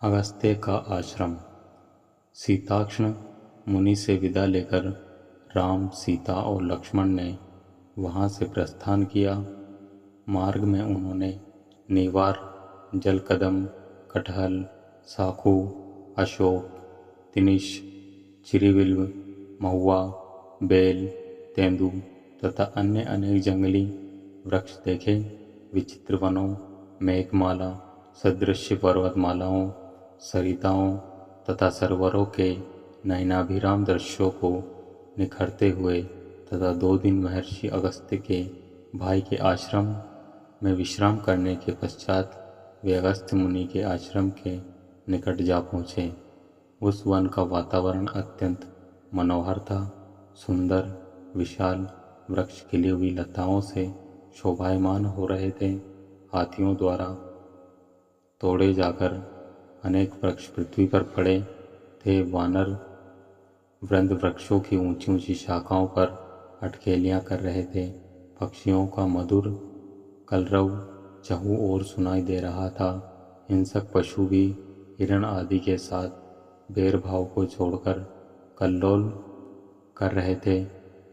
अगस्त्य का आश्रम। सीताक्ष्ण मुनि से विदा लेकर राम, सीता और लक्ष्मण ने वहाँ से प्रस्थान किया। मार्ग में उन्होंने नेवार, जलकदम, कटहल, साखू, अशोक, तिनिश, चिरिविल्व, महुआ, बेल, तेंदू तथा अन्य अनेक जंगली वृक्ष देखे। विचित्र वनों, मेघमाला सदृश पर्वतमालाओं, सरिताओं तथा सरोवरों के नयनाभिराम दृश्यों को निखरते हुए तथा 2 दिन महर्षि अगस्त्य के भाई के आश्रम में विश्राम करने के पश्चात वे अगस्त्य मुनि के आश्रम के निकट जा पहुँचे। उस वन का वातावरण अत्यंत मनोहर था। सुंदर विशाल वृक्ष खिली हुई लताओं से शोभायमान हो रहे थे। हाथियों द्वारा तोड़े जाकर अनेक वृक्ष पृथ्वी पर पड़े थे। वानर वृंद वृक्षों की ऊंची ऊंची शाखाओं पर अटखेलियां कर रहे थे। पक्षियों का मधुर कलरव चहु ओर सुनाई दे रहा था। हिंसक पशु भी हिरण आदि के साथ भेदभाव को छोड़कर कल्लोल कर रहे थे।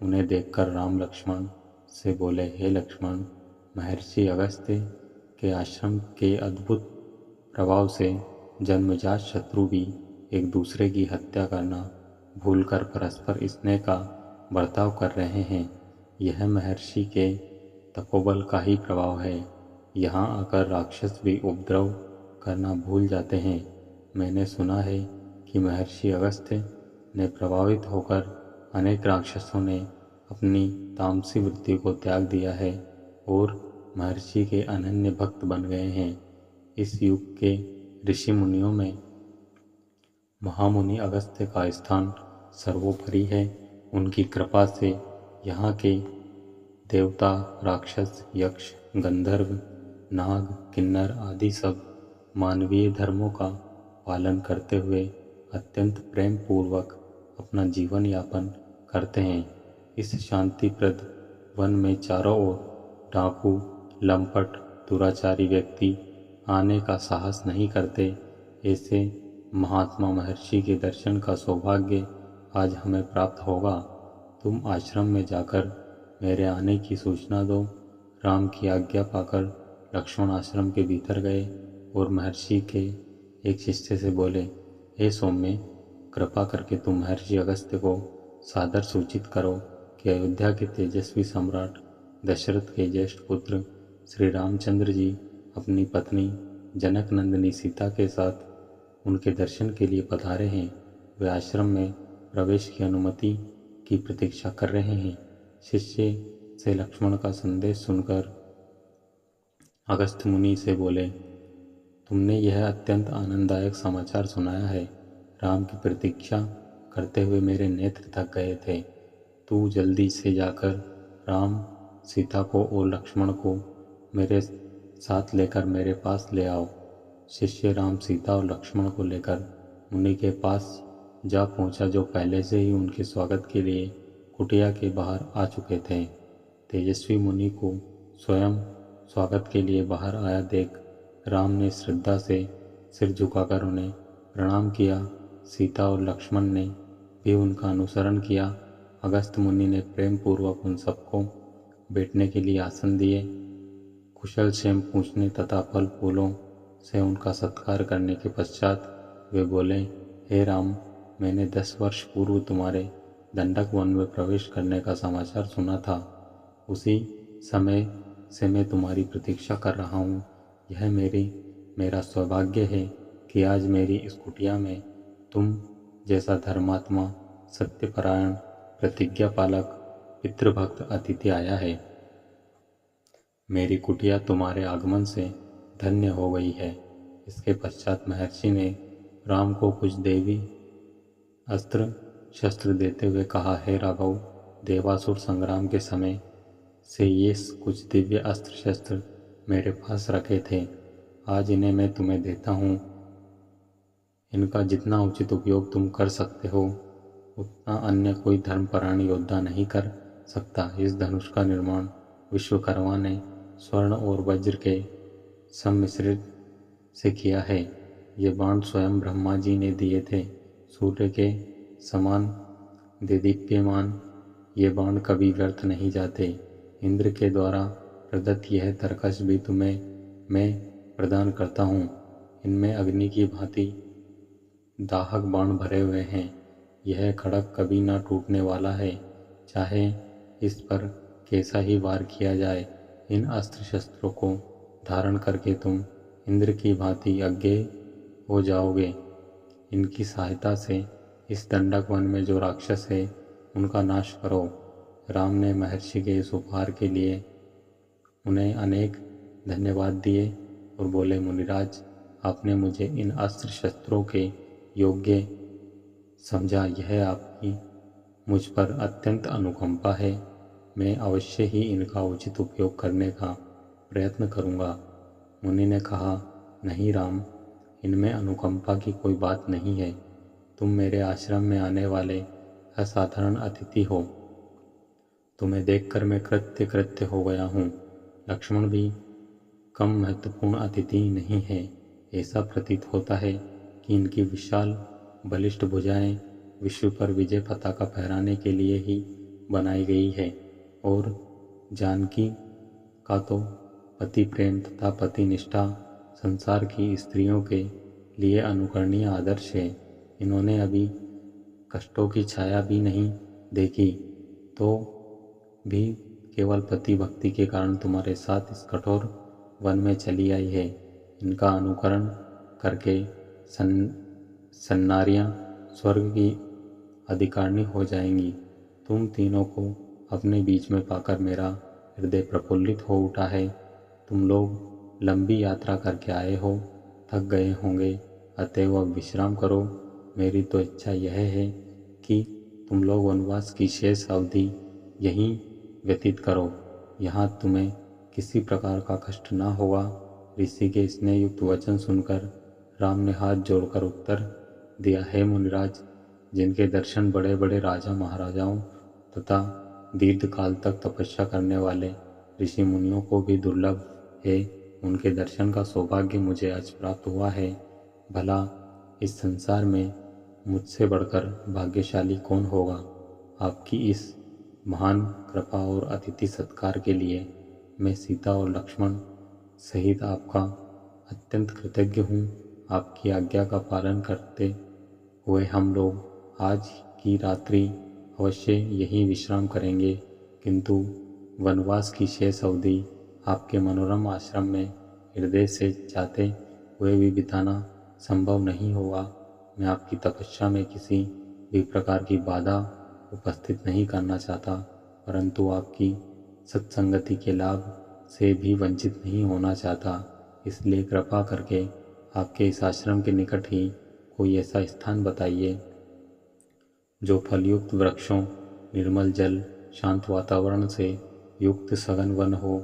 उन्हें देखकर राम लक्ष्मण से बोले, हे लक्ष्मण, महर्षि अगस्त्य के आश्रम के अद्भुत प्रभाव से जन्मजात शत्रु भी एक दूसरे की हत्या करना भूलकर परस्पर स्नेह का बर्ताव कर रहे हैं। यह महर्षि के तपोबल का ही प्रभाव है। यहाँ आकर राक्षस भी उपद्रव करना भूल जाते हैं। मैंने सुना है कि महर्षि अगस्त्य ने प्रभावित होकर अनेक राक्षसों ने अपनी तामसी वृत्ति को त्याग दिया है और महर्षि के अनन्य भक्त बन गए हैं। इस युग के ऋषि मुनियों में महामुनि अगस्त्य का स्थान सर्वोपरि है। उनकी कृपा से यहाँ के देवता, राक्षस, यक्ष, गंधर्व, नाग, किन्नर आदि सब मानवीय धर्मों का पालन करते हुए अत्यंत प्रेम पूर्वक अपना जीवन यापन करते हैं। इस शांतिप्रद वन में चारों ओर डाकू, लंपट, दुराचारी व्यक्ति आने का साहस नहीं करते। ऐसे महात्मा महर्षि के दर्शन का सौभाग्य आज हमें प्राप्त होगा। तुम आश्रम में जाकर मेरे आने की सूचना दो। राम की आज्ञा पाकर लक्ष्मण आश्रम के भीतर गए और महर्षि के एक शिष्य से बोले, हे सौम्य, कृपा करके तुम महर्षि अगस्त्य को सादर सूचित करो कि अयोध्या के तेजस्वी सम्राट दशरथ के ज्येष्ठ पुत्र श्री रामचंद्र जी अपनी पत्नी जनक नंदिनी सीता के साथ उनके दर्शन के लिए पधारे हैं। वे आश्रम में प्रवेश की अनुमति की प्रतीक्षा कर रहे हैं। शिष्य से लक्ष्मण का संदेश सुनकर अगस्त्य मुनि से बोले, तुमने यह अत्यंत आनंददायक समाचार सुनाया है। राम की प्रतीक्षा करते हुए मेरे नेत्र थक गए थे। तू जल्दी से जाकर राम, सीता को और लक्ष्मण को मेरे साथ लेकर मेरे पास ले आओ। शिष्य राम, सीता और लक्ष्मण को लेकर मुनि के पास जा पहुंचा, जो पहले से ही उनके स्वागत के लिए कुटिया के बाहर आ चुके थे। तेजस्वी मुनि को स्वयं स्वागत के लिए बाहर आया देख राम ने श्रद्धा से सिर झुकाकर उन्हें प्रणाम किया। सीता और लक्ष्मण ने भी उनका अनुसरण किया। अगस्त्य मुनि ने प्रेम पूर्वक उन सबको बैठने के लिए आसन दिए। कुशल क्षेम पूछने तथा फल फूलों से उनका सत्कार करने के पश्चात वे बोले, हे राम, मैंने 10 वर्ष पूर्व तुम्हारे दंडक वन में प्रवेश करने का समाचार सुना था। उसी समय से मैं तुम्हारी प्रतीक्षा कर रहा हूँ। यह मेरा सौभाग्य है कि आज मेरी इस कुटिया में तुम जैसा धर्मात्मा, सत्यपरायण, प्रतिज्ञा पालक, पितृभक्त अतिथि आया है। मेरी कुटिया तुम्हारे आगमन से धन्य हो गई है। इसके पश्चात महर्षि ने राम को कुछ देवी अस्त्र शस्त्र देते हुए कहा, हे राघव, देवासुर संग्राम के समय से ये कुछ दिव्य अस्त्र शस्त्र मेरे पास रखे थे। आज इन्हें मैं तुम्हें देता हूँ। इनका जितना उचित उपयोग तुम कर सकते हो उतना अन्य कोई धर्मपरायण योद्धा नहीं कर सकता। इस धनुष का निर्माण विश्वकर्मा ने स्वर्ण और वज्र के सम्मिश्रित से किया है। ये बाण स्वयं ब्रह्मा जी ने दिए थे, सूर्य के समान देदीप्यमान। ये बाण कभी व्यर्थ नहीं जाते। इंद्र के द्वारा प्रदत्त यह तरकश भी तुम्हें मैं प्रदान करता हूँ। इनमें अग्नि की भांति दाहक बाण भरे हुए हैं। यह खड़ग कभी न टूटने वाला है, चाहे इस पर कैसा ही वार किया जाए। इन अस्त्र शस्त्रों को धारण करके तुम इंद्र की भांति अज्ञेय हो जाओगे। इनकी सहायता से इस दंडक वन में जो राक्षस है उनका नाश करो। राम ने महर्षि के इस उपहार के लिए उन्हें अनेक धन्यवाद दिए और बोले, मुनिराज, आपने मुझे इन अस्त्र शस्त्रों के योग्य समझा। यह आपकी मुझ पर अत्यंत अनुकंपा है। मैं अवश्य ही इनका उचित उपयोग करने का प्रयत्न करूँगा। मुनि ने कहा, नहीं राम, इनमें अनुकंपा की कोई बात नहीं है। तुम मेरे आश्रम में आने वाले असाधारण अतिथि हो। तुम्हें देखकर मैं कृत्य हो गया हूँ। लक्ष्मण भी कम महत्वपूर्ण अतिथि नहीं है। ऐसा प्रतीत होता है कि इनकी विशाल बलिष्ठ भुजाएं विश्व पर विजय पताका फहराने के लिए ही बनाई गई है। और जानकी का तो पति प्रेम तथा पति निष्ठा संसार की स्त्रियों के लिए अनुकरणीय आदर्श है। इन्होंने अभी कष्टों की छाया भी नहीं देखी, तो भी केवल पति भक्ति के कारण तुम्हारे साथ इस कठोर वन में चली आई है। इनका अनुकरण करके सन्नारियां स्वर्ग की अधिकारिणी हो जाएंगी। तुम तीनों को अपने बीच में पाकर मेरा हृदय प्रफुल्लित हो उठा है। तुम लोग लंबी यात्रा करके आए हो, थक गए होंगे, अतएव अब विश्राम करो। मेरी तो इच्छा यह है कि तुम लोग वनवास की शेष अवधि यहीं व्यतीत करो। यहाँ तुम्हें किसी प्रकार का कष्ट ना होगा। ऋषि के स्नेहयुक्त वचन सुनकर राम ने हाथ जोड़कर उत्तर दिया, हे मुनिराज, जिनके दर्शन बड़े बड़े राजा महाराजाओं तथा दीर्घ काल तक तपस्या करने वाले ऋषि मुनियों को भी दुर्लभ है, उनके दर्शन का सौभाग्य मुझे आज प्राप्त हुआ है। भला इस संसार में मुझसे बढ़कर भाग्यशाली कौन होगा। आपकी इस महान कृपा और अतिथि सत्कार के लिए मैं सीता और लक्ष्मण सहित आपका अत्यंत कृतज्ञ हूँ। आपकी आज्ञा का पालन करते हुए हम लोग आज की रात्रि अवश्य यहीं विश्राम करेंगे, किंतु वनवास की शेष अवधि आपके मनोरम आश्रम में हृदय से चाहते हुए भी बिताना संभव नहीं होगा। मैं आपकी तपस्या में किसी भी प्रकार की बाधा उपस्थित नहीं करना चाहता, परंतु आपकी सत्संगति के लाभ से भी वंचित नहीं होना चाहता। इसलिए कृपा करके आपके इस आश्रम के निकट ही कोई ऐसा स्थान बताइए जो फलयुक्त वृक्षों, निर्मल जल, शांत वातावरण से युक्त सघन वन हो।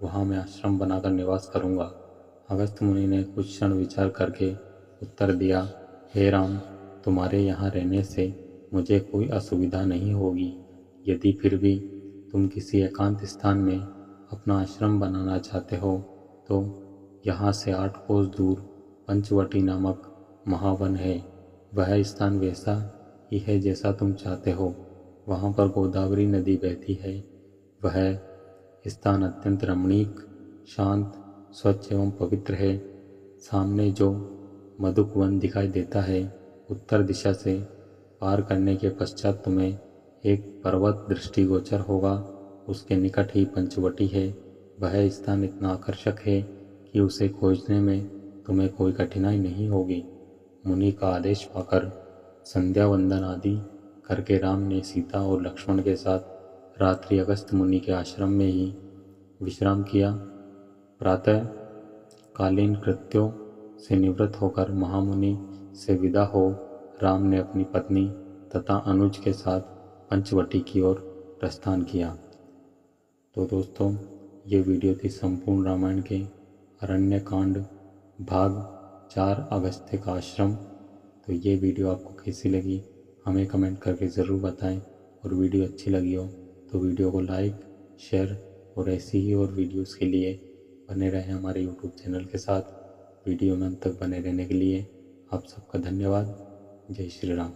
वहाँ मैं आश्रम बनाकर निवास करूँगा। अगस्त्य मुनि ने कुछ क्षण विचार करके उत्तर दिया, हे राम, तुम्हारे यहाँ रहने से मुझे कोई असुविधा नहीं होगी। यदि फिर भी तुम किसी एकांत स्थान में अपना आश्रम बनाना चाहते हो तो यहाँ से 8 कोस दूर पंचवटी नामक महावन है। वह स्थान वैसा ही है जैसा तुम चाहते हो। वहाँ पर गोदावरी नदी बहती है। वह स्थान अत्यंत रमणीक, शांत, स्वच्छ एवं पवित्र है। सामने जो मधुक वन दिखाई देता है, उत्तर दिशा से पार करने के पश्चात तुम्हें एक पर्वत दृष्टिगोचर होगा। उसके निकट ही पंचवटी है। वह स्थान इतना आकर्षक है कि उसे खोजने में तुम्हें कोई कठिनाई नहीं होगी। मुनि का आदेश पाकर संध्या वंदन आदि करके राम ने सीता और लक्ष्मण के साथ रात्रि अगस्त्य मुनि के आश्रम में ही विश्राम किया। प्रातः कालीन कृत्यों से निवृत्त होकर महामुनि से विदा हो राम ने अपनी पत्नी तथा अनुज के साथ पंचवटी की ओर प्रस्थान किया। तो दोस्तों, ये वीडियो थी संपूर्ण रामायण के अरण्य कांड भाग 4 अगस्त्य का आश्रम। तो ये वीडियो आपको कैसी लगी हमें कमेंट करके ज़रूर बताएं, और वीडियो अच्छी लगी हो तो वीडियो को लाइक, शेयर और ऐसी ही और वीडियोस के लिए बने रहें हमारे यूट्यूब चैनल के साथ। वीडियो में अंत तक बने रहने के लिए आप सबका धन्यवाद। जय श्री राम।